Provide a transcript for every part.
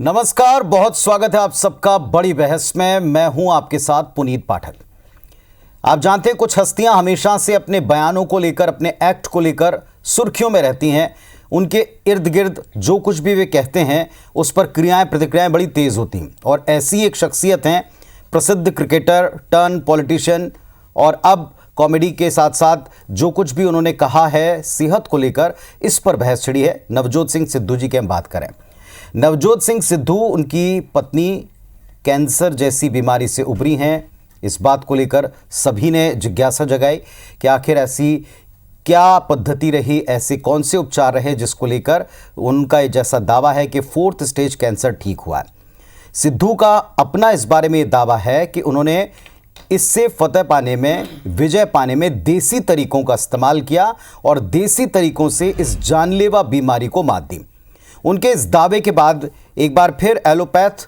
नमस्कार, बहुत स्वागत है आप सबका बड़ी बहस में। मैं हूं आपके साथ पुनीत पाठक। आप जानते हैं कुछ हस्तियां हमेशा से अपने बयानों को लेकर, अपने एक्ट को लेकर सुर्खियों में रहती हैं। उनके इर्द गिर्द जो कुछ भी वे कहते हैं उस पर क्रियाएं प्रतिक्रियाएं बड़ी तेज होती हैं। और ऐसी एक शख्सियत हैं, प्रसिद्ध क्रिकेटर टर्न पॉलिटिशियन, और अब कॉमेडी के साथ साथ जो कुछ भी उन्होंने कहा है सेहत को लेकर, इस पर बहस छिड़ी है। नवजोत सिंह सिद्धू जी की हम बात करें। नवजोत सिंह सिद्धू, उनकी पत्नी कैंसर जैसी बीमारी से उभरी हैं। इस बात को लेकर सभी ने जिज्ञासा जगाई कि आखिर ऐसी क्या पद्धति रही, ऐसे कौन से उपचार रहे जिसको लेकर उनका जैसा दावा है कि 4th स्टेज कैंसर ठीक हुआ है। सिद्धू का अपना इस बारे में दावा है कि उन्होंने इससे फतह पाने में, विजय पाने में देसी तरीकों का इस्तेमाल किया और देसी तरीकों से इस जानलेवा बीमारी को मात दी। उनके इस दावे के बाद एक बार फिर एलोपैथ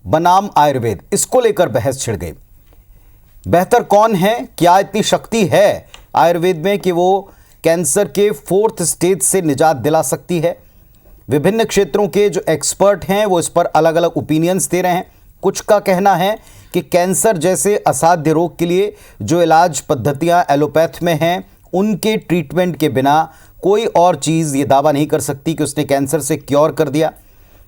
बनाम आयुर्वेद, इसको लेकर बहस छिड़ गई। बेहतर कौन है, क्या इतनी शक्ति है आयुर्वेद में कि वो कैंसर के 4th स्टेज से निजात दिला सकती है। विभिन्न क्षेत्रों के जो एक्सपर्ट हैं वो इस पर अलग अलग ओपिनियंस दे रहे हैं। कुछ का कहना है कि कैंसर जैसे असाध्य रोग के लिए जो इलाज पद्धतियां एलोपैथ में हैं, उनके ट्रीटमेंट के बिना कोई और चीज़ ये दावा नहीं कर सकती कि उसने कैंसर से क्योर कर दिया।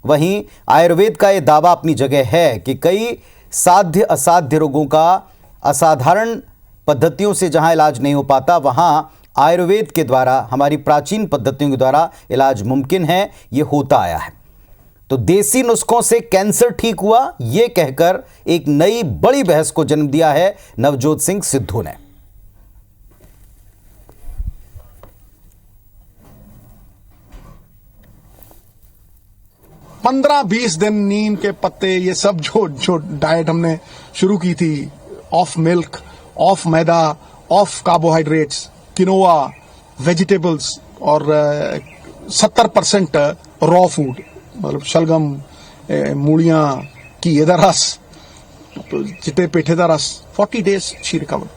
वहीं आयुर्वेद का ये दावा अपनी जगह है कि कई साध्य असाध्य रोगों का असाधारण पद्धतियों से जहां इलाज नहीं हो पाता, वहां आयुर्वेद के द्वारा, हमारी प्राचीन पद्धतियों के द्वारा इलाज मुमकिन है, ये होता आया है। तो देसी नुस्खों से कैंसर ठीक हुआ, ये कहकर एक नई बड़ी बहस को जन्म दिया है नवजोत सिंह सिद्धू ने। 15-20 दिन नीम के पत्ते, ये सब जो डाइट हमने शुरू की थी, of milk, of maida, of carbohydrates, quinoa, vegetables और 70% रॉ फूड, मतलब शलगम, मूलियां की ਇਹਦਾ रस, चिट्टे पेठे ਦਾ रस। 40 days she recovered.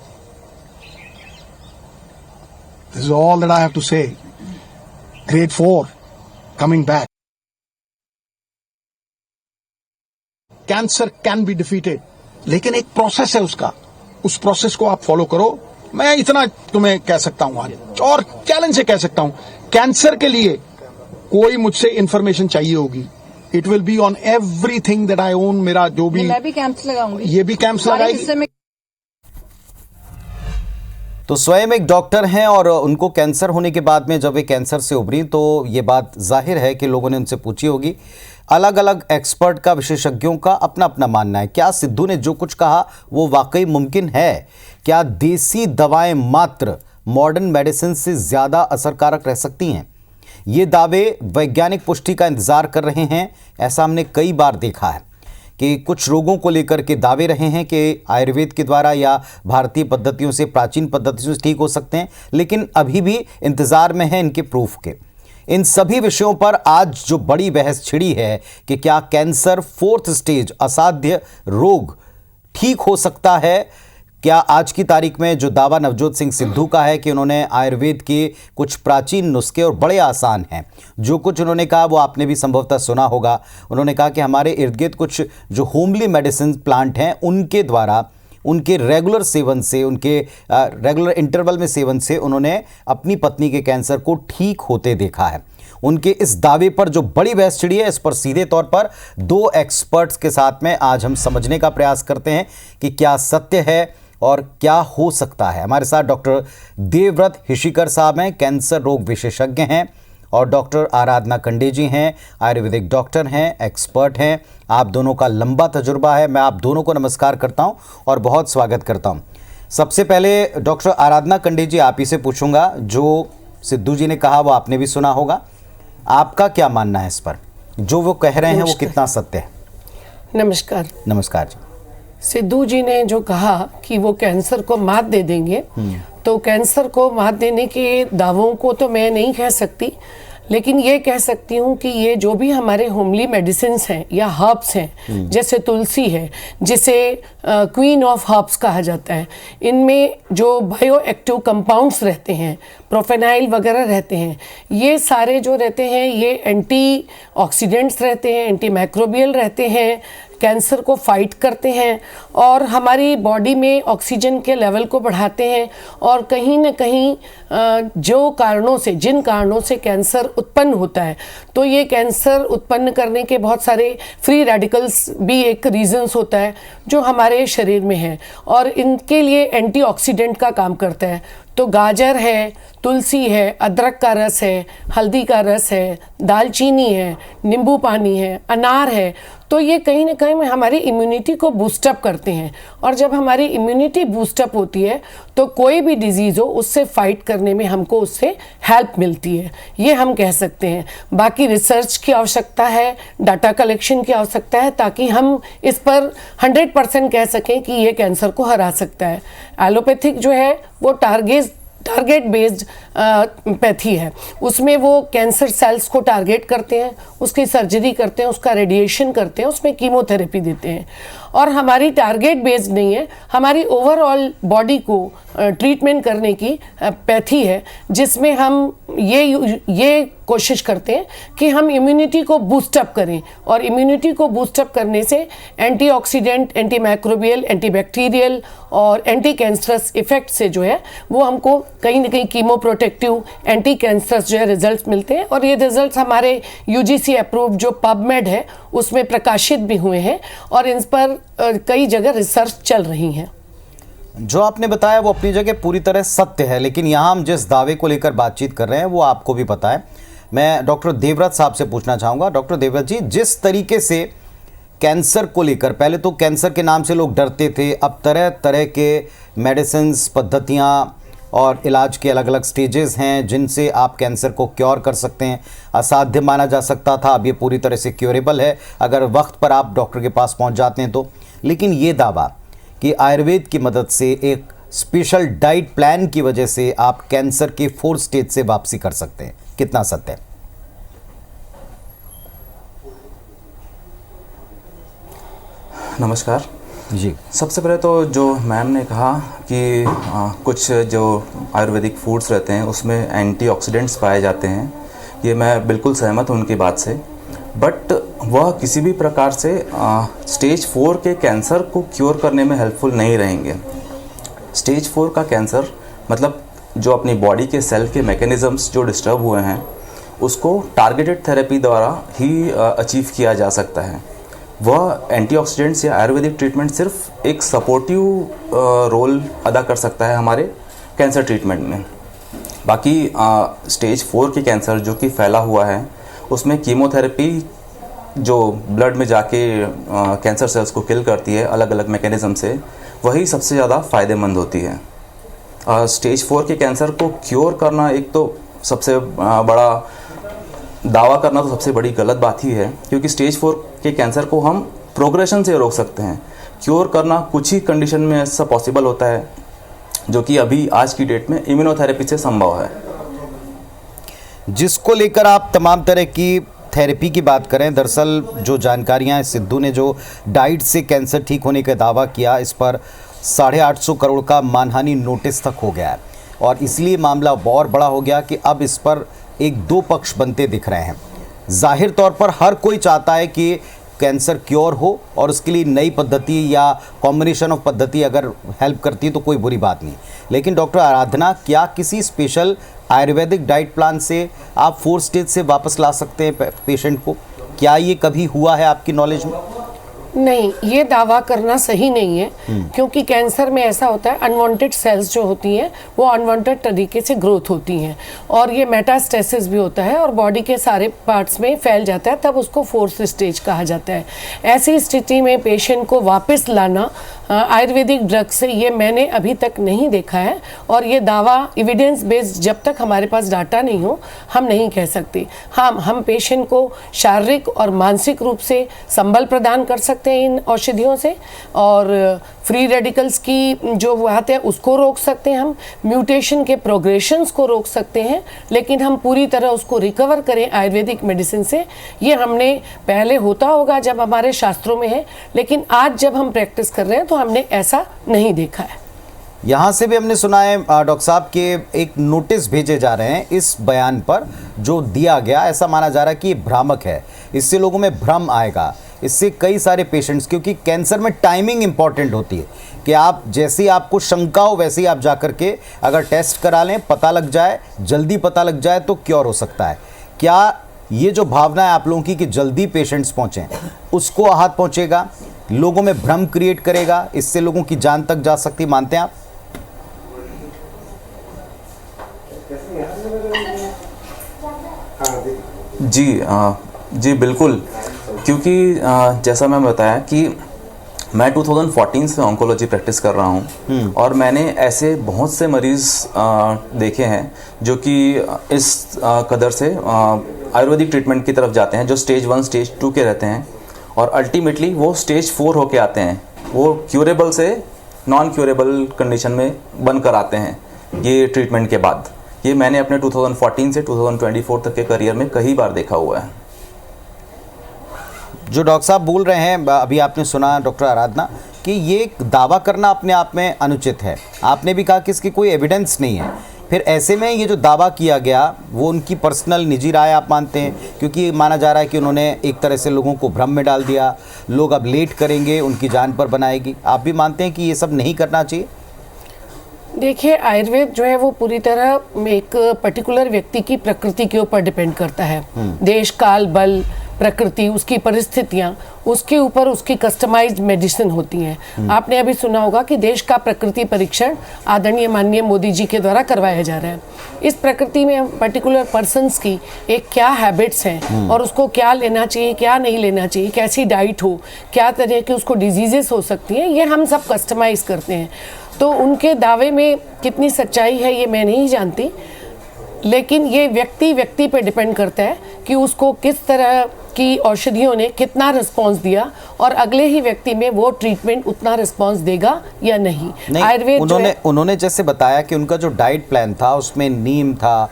This is all that I have to say. Grade 4 coming back. Cancer can be defeated, लेकिन एक प्रोसेस है उसका, उस प्रोसेस को आप फॉलो करो। मैं इतना तुम्हें कह सकता हूं आज, और चैलेंज से कह सकता हूं, कैंसर के लिए कोई मुझसे इंफॉर्मेशन चाहिए होगी, it will be on everything that I own. मेरा जो भी, मैं भी कैंप्स लगाऊंगी, ये भी कैंप्स लगाएगी। तो स्वयं एक डॉक्टर हैं और उनको कैंसर होने के बाद में जब वे कैंसर से उभरी तो ये बात जाहिर है कि लोगों ने उनसे पूछी होगी। अलग अलग एक्सपर्ट का, विशेषज्ञों का अपना अपना मानना है। क्या सिद्धू ने जो कुछ कहा वो वाकई मुमकिन है? क्या देसी दवाएं मात्र मॉडर्न मेडिसिन से ज़्यादा असरकारक रह सकती हैं? ये दावे वैज्ञानिक पुष्टि का इंतज़ार कर रहे हैं। ऐसा हमने कई बार देखा है कि कुछ रोगों को लेकर के दावे रहे हैं कि आयुर्वेद के द्वारा या भारतीय पद्धतियों से, प्राचीन पद्धतियों से ठीक हो सकते हैं, लेकिन अभी भी इंतज़ार में है इनके प्रूफ के। इन सभी विषयों पर आज जो बड़ी बहस छिड़ी है कि क्या कैंसर 4th स्टेज असाध्य रोग ठीक हो सकता है। क्या आज की तारीख में जो दावा नवजोत सिंह सिद्धू का है कि उन्होंने आयुर्वेद के कुछ प्राचीन नुस्खे, और बड़े आसान हैं, जो कुछ उन्होंने कहा वो आपने भी संभवतः सुना होगा। उन्होंने कहा कि हमारे इर्द गिर्द कुछ जो होमली मेडिसिन प्लांट हैं, उनके द्वारा, उनके रेगुलर सेवन से, उनके रेगुलर इंटरवल में सेवन से उन्होंने अपनी पत्नी के कैंसर को ठीक होते देखा है। उनके इस दावे पर जो बड़ी बहस छिड़ी है, इस पर सीधे तौर पर दो एक्सपर्ट्स के साथ में आज हम समझने का प्रयास करते हैं कि क्या सत्य है और क्या हो सकता है। हमारे साथ डॉक्टर देवव्रत हिशिकर साहब हैं, कैंसर रोग विशेषज्ञ हैं, और डॉक्टर आराधना कंडे जी हैं, आयुर्वेदिक डॉक्टर हैं, एक्सपर्ट हैं। आप दोनों का लंबा तजुर्बा है। मैं आप दोनों को नमस्कार करता हूं और बहुत स्वागत करता हूं। सबसे पहले डॉक्टर आराधना कंडे जी, आप ही से पूछूंगा, जो सिद्धू जी ने कहा वो आपने भी सुना होगा, आपका क्या मानना है इस पर? जो वो कह रहे हैं वो कितना सत्य है? नमस्कार। नमस्कार जी। सिद्धू जी ने जो कहा कि वो कैंसर को मात दे देंगे, तो कैंसर को मात देने के दावों को तो मैं नहीं कह सकती, लेकिन ये कह सकती हूँ कि ये जो भी हमारे होमली मेडिसिन्स हैं या हर्ब्स हैं, जैसे तुलसी है जिसे क्वीन ऑफ हर्ब्स कहा जाता है, इनमें जो बायो एक्टिव कंपाउंड्स रहते हैं, प्रोफेनाइल वगैरह रहते हैं, ये सारे जो रहते हैं ये एंटी ऑक्सीडेंट्स रहते हैं, एंटी माइक्रोबियल रहते हैं, कैंसर को फाइट करते हैं और हमारी बॉडी में ऑक्सीजन के लेवल को बढ़ाते हैं। और कहीं ना कहीं जिन कारणों से कैंसर उत्पन्न होता है, तो ये कैंसर उत्पन्न करने के बहुत सारे फ्री रेडिकल्स भी एक रीजंस होता है जो हमारे शरीर में है और इनके लिए एंटीऑक्सीडेंट का काम करता है। तो गाजर है, तुलसी है, अदरक का रस है, हल्दी का रस है, दालचीनी है, नींबू पानी है, अनार है, तो ये कहीं ना कहीं हमारी इम्यूनिटी को बूस्टअप करते हैं। और जब हमारी इम्यूनिटी बूस्टअप होती है तो कोई भी डिजीज़ हो उससे फाइट करने में हमको उससे हेल्प मिलती है, ये हम कह सकते हैं। बाकी रिसर्च की आवश्यकता है, डाटा कलेक्शन की आवश्यकता है, ताकि हम इस पर 100% कह सकें कि ये कैंसर को हरा सकता है। एलोपैथिक जो है वो टारगेट बेस्ड पैथी है, उसमें वो कैंसर सेल्स को टारगेट करते हैं, उसकी सर्जरी करते हैं, उसका रेडिएशन करते हैं, उसमें कीमोथेरेपी देते हैं। और हमारी टारगेट बेस्ड नहीं है, हमारी ओवरऑल बॉडी को ट्रीटमेंट करने की पैथी है, जिसमें हम ये कोशिश करते हैं कि हम इम्यूनिटी को बूस्टअप करें। और इम्यूनिटी को बूस्टअप करने से एंटीऑक्सीडेंट, एंटी माइक्रोबियल, एंटीबैक्टीरियल और एंटी कैंसरस इफेक्ट से जो है वो हमको कहीं ना कहीं कीमो प्रोटेक्टिव, एंटी कैंसरस जो है रिजल्ट्स मिलते हैं। और ये रिजल्ट्स हमारे यूजीसी अप्रूव्ड जो पबमेड है उसमें प्रकाशित भी हुए हैं और इन पर कई जगह रिसर्च चल रही हैं। जो आपने बताया वो अपनी जगह पूरी तरह सत्य है, लेकिन यहाँ हम जिस दावे को लेकर बातचीत कर रहे हैं वो आपको भी पता है। मैं डॉक्टर देवव्रत साहब से पूछना चाहूँगा। डॉक्टर देवव्रत जी, जिस तरीके से कैंसर को लेकर, पहले तो कैंसर के नाम से लोग डरते थे, अब तरह तरह के मेडिसिन्स, पद्धतियाँ और इलाज के अलग अलग स्टेजेस हैं जिनसे आप कैंसर को क्योर कर सकते हैं। असाध्य माना जा सकता था, अब ये पूरी तरह से क्योरेबल है अगर वक्त पर आप डॉक्टर के पास पहुंच जाते हैं तो। लेकिन ये दावा कि आयुर्वेद की मदद से, एक स्पेशल डाइट प्लान की वजह से आप कैंसर के 4 स्टेज से वापसी कर सकते हैं, कितना सत्य है? नमस्कार जी। सबसे पहले तो जो मैम ने कहा कि कुछ जो आयुर्वेदिक फूड्स रहते हैं उसमें एंटीऑक्सीडेंट्स पाए जाते हैं, ये मैं बिल्कुल सहमत हूँ उनकी बात से। बट वह किसी भी प्रकार से स्टेज 4 के कैंसर को क्योर करने में हेल्पफुल नहीं रहेंगे। स्टेज 4 का कैंसर मतलब जो अपनी बॉडी के सेल के मैकेनिज़म्स जो डिस्टर्ब हुए हैं उसको टारगेटेड थेरेपी द्वारा ही अचीव किया जा सकता है। वह एंटीऑक्सीडेंट्स या आयुर्वेदिक ट्रीटमेंट सिर्फ एक सपोर्टिव रोल अदा कर सकता है हमारे कैंसर ट्रीटमेंट में। बाकी स्टेज 4 के कैंसर जो कि फैला हुआ है उसमें कीमोथेरेपी जो ब्लड में जाके कैंसर सेल्स को किल करती है अलग अलग मैकेनिज़्म से, वही सबसे ज़्यादा फ़ायदेमंद होती है। स्टेज 4 के कैंसर को क्योर करना एक तो सबसे बड़ा दावा करना तो सबसे बड़ी गलत बात ही है, क्योंकि स्टेज 4 के कैंसर को हम प्रोग्रेशन से रोक सकते हैं। क्योर करना कुछ ही कंडीशन में ऐसा पॉसिबल होता है जो कि अभी आज की डेट में इम्यूनोथेरेपी से संभव है। जिसको लेकर आप तमाम तरह की थेरेपी की बात करें, दरअसल जो जानकारियां सिद्धू ने जो डाइट से कैंसर ठीक होने का दावा किया, इस पर 850 करोड़ का मानहानि नोटिस तक हो गया है और इसलिए मामला और बड़ा हो गया कि अब इस पर एक दो पक्ष बनते दिख रहे हैं। जाहिर तौर पर हर कोई चाहता है कि कैंसर क्योर हो और उसके लिए नई पद्धति या कॉम्बिनेशन ऑफ पद्धति अगर हेल्प करती है तो कोई बुरी बात नहीं। लेकिन डॉक्टर आराधना, क्या किसी स्पेशल आयुर्वेदिक डाइट प्लान से आप 4 स्टेज से वापस ला सकते हैं पेशेंट को? क्या ये कभी हुआ है आपकी नॉलेज में? नहीं, ये दावा करना सही नहीं है, क्योंकि कैंसर में ऐसा होता है अनवांटेड सेल्स जो होती हैं वो अनवांटेड तरीके से ग्रोथ होती हैं और ये मेटास्टेसिस भी होता है और बॉडी के सारे पार्ट्स में फैल जाता है, तब उसको 4th स्टेज कहा जाता है। ऐसी स्थिति में पेशेंट को वापस लाना आयुर्वेदिक ड्रग से ये मैंने अभी तक नहीं देखा है, और ये दावा एविडेंस बेस्ड जब तक हमारे पास डाटा नहीं हो हम नहीं कह सकते। हाँ, हम पेशेंट को शारीरिक और मानसिक रूप से संबल प्रदान कर सकते हैं इन औषधियों से, और फ्री रेडिकल्स की जो बात है उसको रोक सकते हैं, हम म्यूटेशन के प्रोग्रेशंस को रोक सकते हैं, लेकिन हम पूरी तरह उसको रिकवर करें आयुर्वेदिक मेडिसिन से, ये हमने पहले होता होगा जब हमारे शास्त्रों में है, लेकिन आज जब हम प्रैक्टिस कर रहे हैं तो हमने ऐसा नहीं देखा है। यहाँ से भी हमने सुना है डॉक्टर साहब के एक नोटिस भेजे जा रहे हैं इस बयान पर जो दिया गया, ऐसा माना जा रहा है कि ये भ्रामक है, इससे लोगों में भ्रम आएगा, इससे कई सारे पेशेंट्स, क्योंकि कैंसर में टाइमिंग इंपॉर्टेंट होती है कि आप जैसे ही आपको शंका हो वैसे ही आप जा कर के अगर टेस्ट करा लें, पता लग जाए, जल्दी पता लग जाए तो क्योर हो सकता है। क्या ये जो भावना है आप लोगों की कि जल्दी पेशेंट्स पहुँचें, उसको आहत पहुँचेगा, लोगों में भ्रम क्रिएट करेगा, इससे लोगों की जान तक जा सकती, मानते हैं आप? जी बिल्कुल, क्योंकि जैसा मैं बताया कि मैं 2014 से ऑन्कोलॉजी प्रैक्टिस कर रहा हूँ, और मैंने ऐसे बहुत से मरीज़ देखे हैं जो कि इस कदर से आयुर्वेदिक ट्रीटमेंट की तरफ जाते हैं, जो स्टेज 1 स्टेज 2 के रहते हैं, और अल्टीमेटली वो स्टेज 4 होके आते हैं, वो क्यूरेबल से नॉन क्यूरेबल कंडीशन में बनकर आते हैं ये ट्रीटमेंट के बाद। ये मैंने अपने 2014 से 2024 तक के करियर में कई बार देखा हुआ है। जो डॉक्टर साहब बोल रहे हैं, अभी आपने सुना डॉक्टर आराधना, कि ये दावा करना अपने आप में अनुचित है। आपने भी कहा कि इसकी कोई एविडेंस नहीं है, फिर ऐसे में ये जो दावा किया गया वो उनकी पर्सनल निजी राय आप मानते हैं? क्योंकि माना जा रहा है कि उन्होंने एक तरह से लोगों को भ्रम में डाल दिया, लोग अब लेट करेंगे, उनकी जान पर बनाएगी। आप भी मानते हैं कि ये सब नहीं करना चाहिए? देखिए, आयुर्वेद जो है वो पूरी तरह एक पर्टिकुलर व्यक्ति की प्रकृति के ऊपर डिपेंड करता है। देश, काल, बल, प्रकृति, उसकी परिस्थितियां, उसके ऊपर उसकी कस्टमाइज्ड मेडिसिन होती हैं। आपने अभी सुना होगा कि देश का प्रकृति परीक्षण आदरणीय माननीय मोदी जी के द्वारा करवाया जा रहा है। इस प्रकृति में पर्टिकुलर पर्सन्स की एक क्या हैबिट्स हैं और उसको क्या लेना चाहिए, क्या नहीं लेना चाहिए, कैसी डाइट हो, क्या तरह की उसको डिजीजेस हो सकती हैं, ये हम सब कस्टमाइज करते हैं। तो उनके दावे में कितनी सच्चाई है ये मैं नहीं जानती, लेकिन ये व्यक्ति पे डिपेंड करता है कि उसको किस तरह की औषधियों ने कितना रिस्पांस दिया, और अगले ही व्यक्ति में वो ट्रीटमेंट उतना रिस्पांस देगा या नहीं। आयुर्वेद उन्होंने जैसे बताया कि उनका जो डाइट प्लान था उसमें नीम था,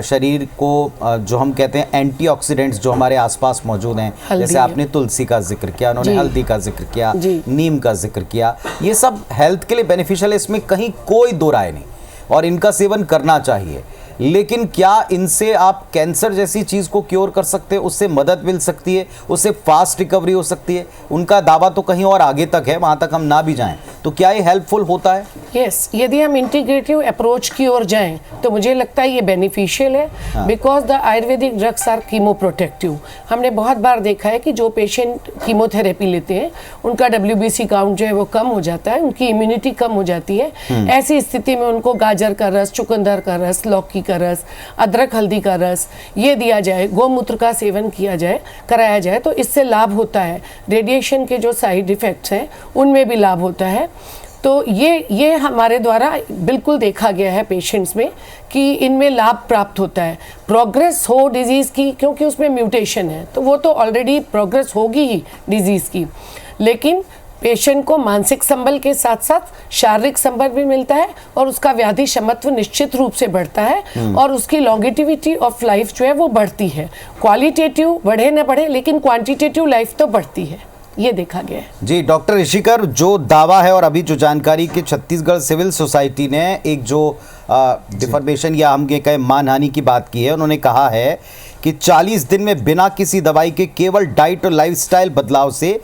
शरीर को जो हम कहते हैं एंटीऑक्सीडेंट्स जो हमारे आसपास मौजूद हैं, जैसे आपने तुलसी का जिक्र किया, उन्होंने हल्दी का जिक्र किया, नीम का जिक्र किया, ये सब हेल्थ के लिए बेनिफिशियल है, इसमें कहीं कोई दो राय नहीं, और इनका सेवन करना चाहिए। लेकिन क्या इनसे आप कैंसर जैसी चीज़ को क्योर कर सकते हैं? उससे मदद मिल सकती है, उससे फास्ट रिकवरी हो सकती है? उनका दावा तो कहीं और आगे तक है, वहाँ तक हम ना भी जाएं, तो क्या ये हेल्पफुल होता है? यस, यदि हम इंटीग्रेटिव अप्रोच की ओर जाएं तो मुझे लगता है ये बेनिफिशियल है, because the ayurvedic drugs are chemoprotective. हमने बहुत बार देखा है कि जो पेशेंट कीमोथेरेपी लेते हैं उनका WBC काउंट जो है वो कम हो जाता है, उनकी इम्यूनिटी कम हो जाती है। ऐसी स्थिति में उनको गाजर का रस, चुकंदर का रस, लौकी का रस, अदरक हल्दी का रस ये दिया जाए, गोमूत्र का सेवन किया जाए, कराया जाए, तो इससे लाभ होता है। रेडिएशन के जो साइड इफ़ेक्ट्स हैं उनमें भी लाभ होता है। तो ये हमारे द्वारा बिल्कुल देखा गया है पेशेंट्स में कि इनमें लाभ प्राप्त होता है। प्रोग्रेस हो डिजीज़ की, क्योंकि उसमें म्यूटेशन है तो वो तो ऑलरेडी प्रोग्रेस होगी ही डिजीज़ की, लेकिन पेशेंट को मानसिक संबल के साथ साथ शारीरिक संबल भी मिलता है और उसका व्याधि क्षमत्व निश्चित रूप से बढ़ता है और उसकी लॉन्गेटिविटी ऑफ लाइफ जो है वो बढ़ती है। क्वालिटेटिव बढ़े न बढ़े, लेकिन क्वांटिटेटिव लाइफ तो बढ़ती है, ये देखा गया है। जी डॉक्टर ऋषिकर, जो दावा है और अभी जो जानकारी कि छत्तीसगढ़ सिविल सोसाइटी ने एक जो डिफॉर्मेशन या हम ये कहें मानहानि की बात की है, उन्होंने कहा है कि 40 दिन में बिना किसी दवाई के केवल डाइट और लाइफस्टाइल बदलाव से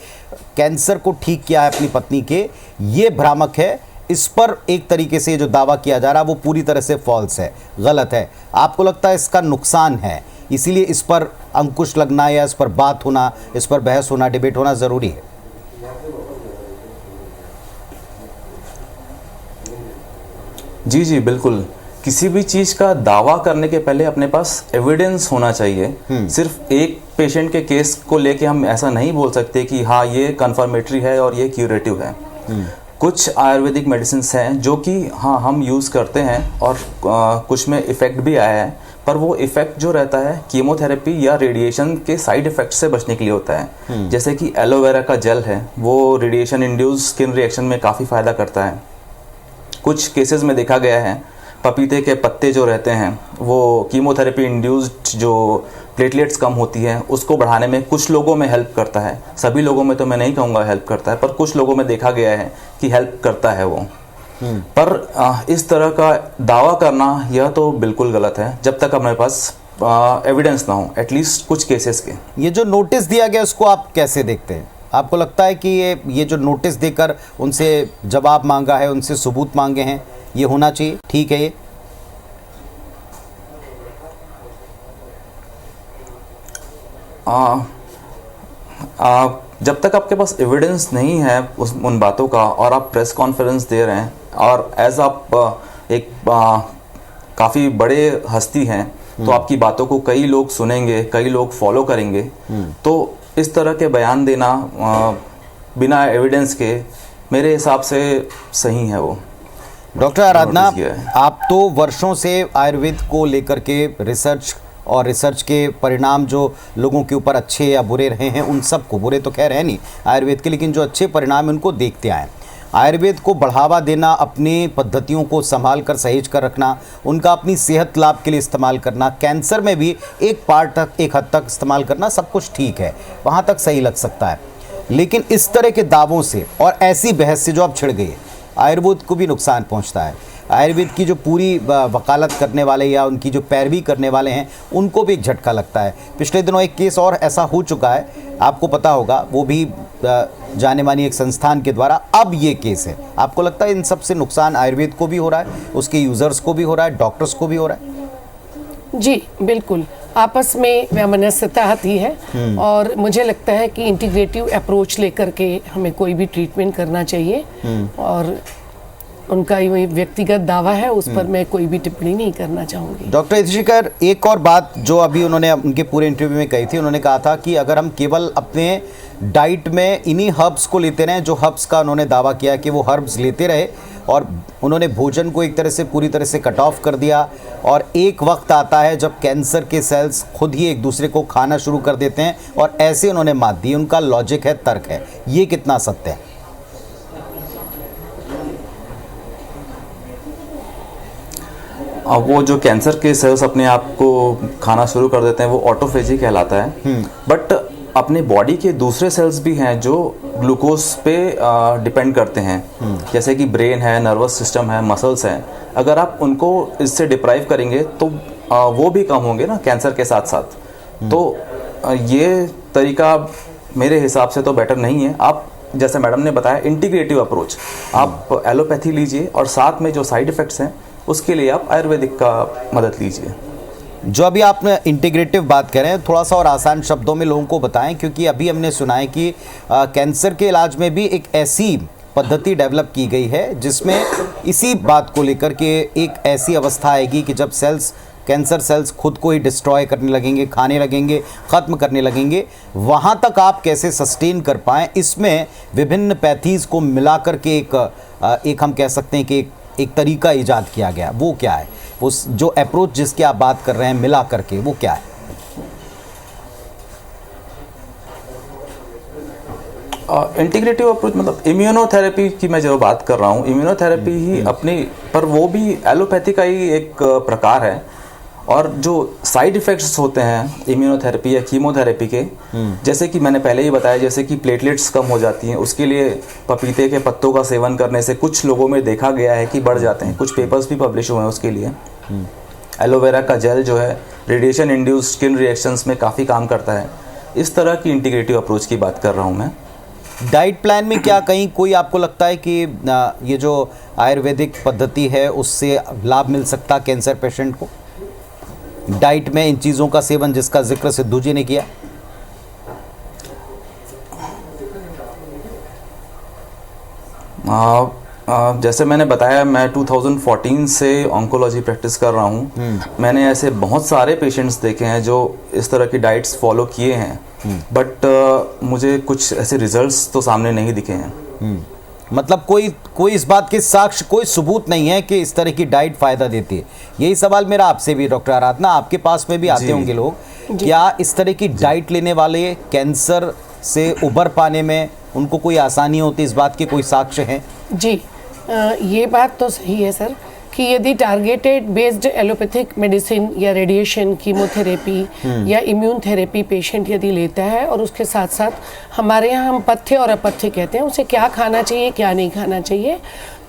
कैंसर को ठीक किया है अपनी पत्नी के, ये भ्रामक है। इस पर एक तरीके से जो दावा किया जा रहा है वो पूरी तरह से फॉल्स है, गलत है। आपको लगता है इसका नुकसान है, इसीलिए इस पर अंकुश लगना या इस पर बात होना, इस पर बहस होना, डिबेट होना ज़रूरी है? जी जी बिल्कुल, किसी भी चीज़ का दावा करने के पहले अपने पास एविडेंस होना चाहिए। सिर्फ एक पेशेंट के केस को लेके हम ऐसा नहीं बोल सकते कि हाँ ये कन्फर्मेटरी है और ये क्यूरेटिव है। कुछ आयुर्वेदिक मेडिसिन हैं जो कि हाँ हम यूज़ करते हैं और कुछ में इफ़ेक्ट भी आया है, पर वो इफ़ेक्ट जो रहता है कीमोथेरेपी या रेडिएशन के साइड इफ़ेक्ट से बचने के लिए होता है। जैसे कि एलोवेरा का जेल है, वो रेडिएशन इंड्यूस स्किन रिएक्शन में काफ़ी फ़ायदा करता है। कुछ केसेस में देखा गया है पपीते के पत्ते जो रहते हैं वो कीमोथेरेपी इंड्यूस्ड जो प्लेटलेट्स कम होती हैं उसको बढ़ाने में कुछ लोगों में हेल्प करता है। सभी लोगों में तो मैं नहीं कहूँगा हेल्प करता है, पर कुछ लोगों में देखा गया है कि हेल्प करता है वो। पर इस तरह का दावा करना यह तो बिल्कुल गलत है जब तक हमारे पास एविडेंस ना हो, एटलीस्ट कुछ केसेस के। ये जो नोटिस दिया गया उसको आप कैसे देखते हैं? आपको लगता है कि ये जो नोटिस देकर उनसे जवाब मांगा है, उनसे सबूत मांगे हैं, ये होना चाहिए, ठीक है? ये जब तक आपके पास एविडेंस नहीं है उन बातों का और आप प्रेस कॉन्फ्रेंस दे रहे हैं और एज आप एक काफ़ी बड़े हस्ती हैं तो आपकी बातों को कई लोग सुनेंगे, कई लोग फॉलो करेंगे, तो इस तरह के बयान देना बिना एविडेंस के मेरे हिसाब से सही है वो। डॉक्टर आराधना, आप तो वर्षों से आयुर्वेद को लेकर के रिसर्च के परिणाम जो लोगों के ऊपर अच्छे या बुरे रहे हैं, उन सब को, बुरे तो खैर है नहीं आयुर्वेद के, लेकिन जो अच्छे परिणाम उनको देखते आए। आयुर्वेद को बढ़ावा देना, अपनी पद्धतियों को संभाल कर सहेज कर रखना, उनका अपनी सेहत लाभ के लिए इस्तेमाल करना, कैंसर में भी एक हद तक इस्तेमाल करना, सब कुछ ठीक है, वहाँ तक सही लग सकता है। लेकिन इस तरह के दावों से और ऐसी बहस से जो अब छिड़ गई है, आयुर्वेद को भी नुकसान पहुंचता है। आयुर्वेद की जो पूरी वकालत करने वाले या उनकी जो पैरवी करने वाले हैं उनको भी एक झटका लगता है। पिछले दिनों एक केस और ऐसा हो चुका है, आपको पता होगा, वो भी जाने मानी एक संस्थान के द्वारा। अब ये केस है, आपको लगता है इन सब से नुकसान आयुर्वेद को भी हो रहा है, उसके यूज़र्स को भी हो रहा है, डॉक्टर्स को भी हो रहा है? जी बिल्कुल, आपस में वैमनस्यता आती है और मुझे लगता है कि इंटीग्रेटिव अप्रोच लेकर के हमें कोई भी ट्रीटमेंट करना चाहिए और उनका ये व्यक्तिगत दावा है, उस पर मैं कोई भी टिप्पणी नहीं करना चाहूँगी। डॉक्टर इतिशिकर, एक और बात जो अभी उन्होंने उनके पूरे इंटरव्यू में कही थी, उन्होंने कहा था कि अगर हम केवल अपने डाइट में इन्हीं हर्ब्स को लेते रहें, जो हर्ब्स का उन्होंने दावा किया कि वो हर्ब्स लेते रहे, और उन्होंने भोजन को एक तरह से पूरी तरह से कट ऑफ कर दिया, और एक वक्त आता है जब कैंसर के सेल्स खुद ही एक दूसरे को खाना शुरू कर देते हैं, और ऐसे उन्होंने मात दी। उनका लॉजिक है, तर्क है, ये कितना सत्य है? वो जो कैंसर के सेल्स अपने आप को खाना शुरू कर देते हैं वो ऑटोफेजी कहलाता है। बट अपने बॉडी के दूसरे सेल्स भी हैं जो ग्लूकोज पे डिपेंड करते हैं, जैसे कि ब्रेन है, नर्वस सिस्टम है, मसल्स हैं। अगर आप उनको इससे डिप्राइव करेंगे तो वो भी कम होंगे ना कैंसर के साथ साथ। तो ये तरीका मेरे हिसाब से तो बेटर नहीं है। आप जैसे मैडम ने बताया, इंटीग्रेटिव अप्रोच, आप एलोपैथी लीजिए और साथ में जो साइड इफ़ेक्ट्स हैं उसके लिए आप आयुर्वेदिक का मदद लीजिए। जो अभी आपने इंटीग्रेटिव बात कर रहे हैं, थोड़ा सा और आसान शब्दों में लोगों को बताएं, क्योंकि अभी हमने सुना है कि कैंसर के इलाज में भी एक ऐसी पद्धति डेवलप की गई है जिसमें इसी बात को लेकर के एक ऐसी अवस्था आएगी कि जब कैंसर सेल्स खुद को ही डिस्ट्रॉय करने लगेंगे, खाने लगेंगे, ख़त्म करने लगेंगे। वहाँ तक आप कैसे सस्टेन कर पाएँ, इसमें विभिन्न पैथीज़ को मिला कर के एक हम कह सकते हैं कि एक तरीका इजाद किया गया। वो क्या है? वो जो अप्रोच जिसकी आप बात कर रहे हैं मिला करके, वो क्या है? इंटीग्रेटिव अप्रोच मतलब इम्यूनोथेरेपी की मैं जो बात कर रहा हूँ, इम्यूनोथेरेपी ही अपनी, पर वो भी एलोपैथी का ही एक प्रकार है। और जो साइड इफ़ेक्ट्स होते हैं इम्यूनोथेरेपी या कीमोथेरेपी के, जैसे कि मैंने पहले ही बताया, जैसे कि प्लेटलेट्स कम हो जाती हैं, उसके लिए पपीते के पत्तों का सेवन करने से कुछ लोगों में देखा गया है कि बढ़ जाते हैं। कुछ पेपर्स भी पब्लिश हुए हैं उसके लिए। एलोवेरा का जेल जो है रेडिएशन इंड्यूस्ड स्किन रिएक्शंस में काफ़ी काम करता है। इस तरह की इंटीग्रेटिव अप्रोच की बात कर रहा हूँ मैं। डाइट प्लान में क्या कहीं कोई आपको लगता है कि ये जो आयुर्वेदिक पद्धति है उससे लाभ मिल सकता कैंसर पेशेंट को? डाइट में इन चीज़ों का सेवन जिसका जिक्र सिद्धू जी ने किया। जैसे मैंने बताया, मैं 2014 से ऑन्कोलॉजी प्रैक्टिस कर रहा हूँ। मैंने ऐसे बहुत सारे पेशेंट्स देखे हैं जो इस तरह की डाइट्स फॉलो किए हैं, बट मुझे कुछ ऐसे रिजल्ट्स तो सामने नहीं दिखे हैं। मतलब कोई इस बात के साक्ष्य, कोई सबूत नहीं है कि इस तरह की डाइट फायदा देती है। यही सवाल मेरा आपसे भी डॉक्टर आराधना, आपके पास में भी आते होंगे लोग, क्या इस तरह की डाइट लेने वाले कैंसर से उबर पाने में उनको कोई आसानी होती है, इस बात के कोई साक्ष्य हैं? जी, ये बात तो सही है सर कि यदि टारगेटेड बेस्ड एलोपैथिक मेडिसिन या रेडिएशन, कीमोथेरेपी या इम्यून थेरेपी पेशेंट यदि लेता है, और उसके साथ साथ हमारे यहाँ हम पथ्य और अपथ्य कहते हैं, उसे क्या खाना चाहिए क्या नहीं खाना चाहिए,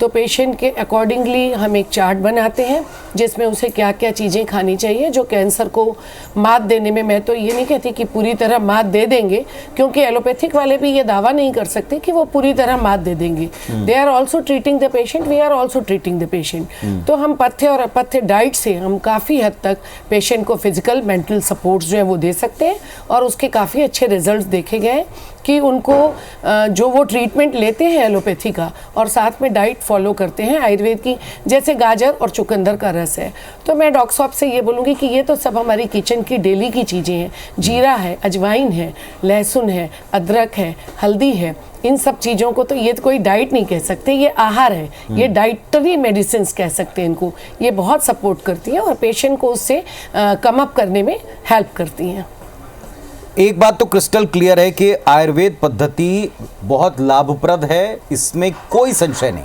तो पेशेंट के अकॉर्डिंगली हम एक चार्ट बनाते हैं जिसमें उसे क्या क्या चीज़ें खानी चाहिए जो कैंसर को मात देने में, मैं तो ये नहीं कहती कि पूरी तरह मात दे देंगे, क्योंकि एलोपैथिक वाले भी ये दावा नहीं कर सकते कि वो पूरी तरह मात दे देंगे। They are also treating the patient, we are also treating the patient. तो हम पथ्य और अपथ्य डाइट से हम काफ़ी हद तक पेशेंट को फिजिकल मेंटल सपोर्ट्स जो है वो दे सकते हैं, और उसके काफ़ी अच्छे रिजल्ट्स देखे गए कि उनको जो वो ट्रीटमेंट लेते हैं एलोपैथी का और साथ में डाइट फॉलो करते हैं आयुर्वेद की, जैसे गाजर और चुकंदर का रस है, तो मैं डॉक्टर साहब से ये बोलूँगी कि ये तो सब हमारी किचन की डेली की चीज़ें हैं। जीरा है, अजवाइन है, लहसुन है, अदरक है, हल्दी है, इन सब चीज़ों को तो ये तो कोई डाइट नहीं कह सकते, ये आहार है, ये डाइटरी मेडिसिन कह सकते हैं इनको। ये बहुत सपोर्ट करती हैं और पेशेंट को उससे कम अप करने में हेल्प करती हैं। एक बात तो क्रिस्टल क्लियर है कि आयुर्वेद पद्धति बहुत लाभप्रद है, इसमें कोई संशय नहीं,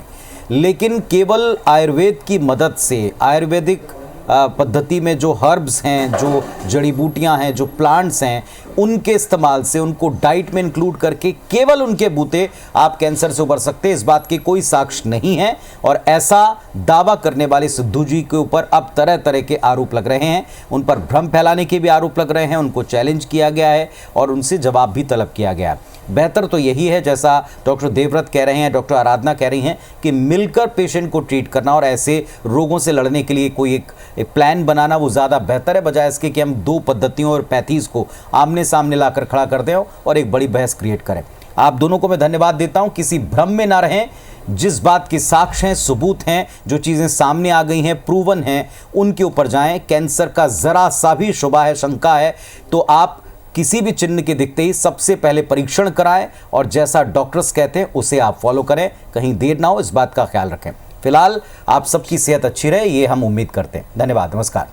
लेकिन केवल आयुर्वेद की मदद से, आयुर्वेदिक पद्धति में जो हर्ब्स हैं, जो जड़ी बूटियां हैं, जो प्लांट्स हैं, उनके इस्तेमाल से, उनको डाइट में इंक्लूड करके केवल उनके बूते आप कैंसर से उबर सकते हैं, इस बात के कोई साक्ष्य नहीं है। और ऐसा दावा करने वाले सिद्धू जी के ऊपर अब तरह तरह के आरोप लग रहे हैं, उन पर भ्रम फैलाने के भी आरोप लग रहे हैं, उनको चैलेंज किया गया है और उनसे जवाब भी तलब किया गया है। बेहतर तो यही है, जैसा डॉक्टर देवव्रत कह रहे हैं, डॉक्टर आराधना कह रही हैं, कि मिलकर पेशेंट को ट्रीट करना और ऐसे रोगों से लड़ने के लिए कोई एक प्लान बनाना वो ज़्यादा बेहतर है, बजाय इसके कि हम दो पद्धतियों और पैथीज़ को आमने सामने लाकर खड़ा कर दें और एक बड़ी बहस क्रिएट करें। आप दोनों को मैं धन्यवाद देता हूँ, किसी भ्रम में ना रहें, जिस बात के साक्ष्य हैं, सबूत हैं, जो चीज़ें सामने आ गई हैं, प्रूवन हैं, उनके ऊपर जाएं। कैंसर का ज़रा सा भी शुबा है, शंका है, तो आप किसी भी चिन्ह के दिखते ही सबसे पहले परीक्षण कराएं और जैसा डॉक्टर्स कहते हैं उसे आप फॉलो करें, कहीं देर ना हो, इस बात का ख्याल रखें। फिलहाल आप सबकी सेहत अच्छी रहे, ये हम उम्मीद करते हैं। धन्यवाद, नमस्कार।